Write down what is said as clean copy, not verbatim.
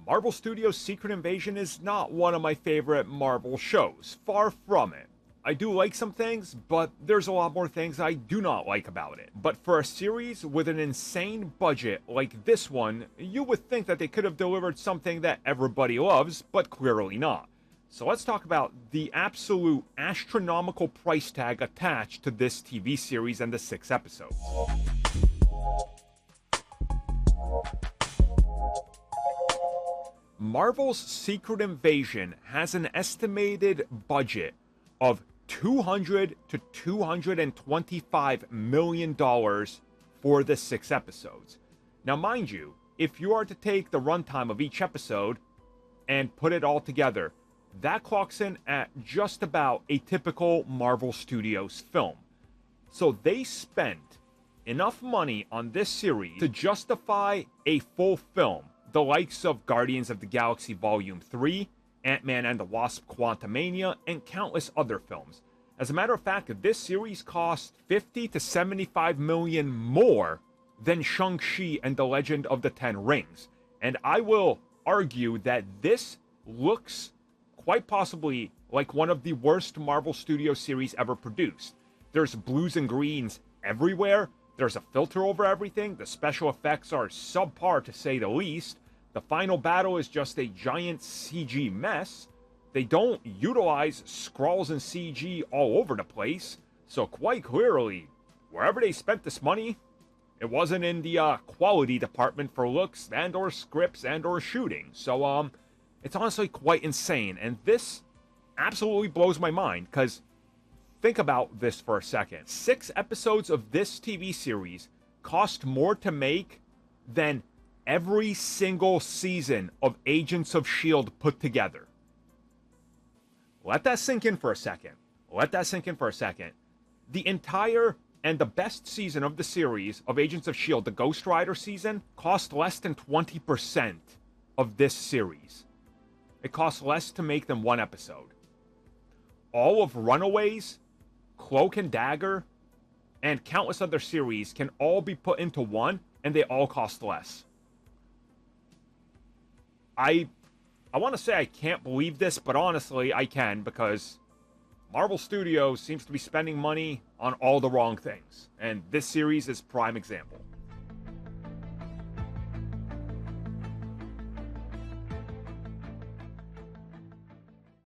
Marvel Studios' Secret Invasion is not one of my favorite Marvel shows. Far from it. I do like some things, but there's a lot more things I do not like about it. But for a series with an insane budget like this one, you would think that they could have delivered something that everybody loves, but clearly not. So let's talk about the absolute astronomical price tag attached to this TV series and the 6 episodes. Marvel's Secret Invasion has an estimated budget of $200 to $225 million for the 6 episodes. Now, mind you, if you are to take the runtime of each episode and put it all together, that clocks in at just about a typical Marvel Studios film. So they spent enough money on this series to justify a full film, the likes of Guardians of the Galaxy Volume 3, Ant-Man and the Wasp Quantumania, and countless other films. As a matter of fact, this series cost $50 to $75 million more than Shang-Chi and the Legend of the Ten Rings. And I will argue that this looks quite possibly like one of the worst Marvel Studios series ever produced. There's blues and greens everywhere, there's a filter over everything, the special effects are subpar to say the least, the final battle is just a giant CG mess, they don't utilize scrolls and CG all over the place, so quite clearly, wherever they spent this money, it wasn't in the quality department for looks and or scripts and or shooting. So it's honestly quite insane, and this absolutely blows my mind, because think about this for a second. 6 episodes of this TV series cost more to make than every single season of Agents of S.H.I.E.L.D. put together. Let that sink in for a second. The entire and the best season of the series of Agents of S.H.I.E.L.D., the Ghost Rider season, cost less than 20% of this series. It costs less to make than 1 episode. All of Runaways, Cloak and Dagger, and countless other series can all be put into one, and they all cost less. I want to say I can't believe this, but honestly, I can, because Marvel Studios seems to be spending money on all the wrong things, and this series is prime example.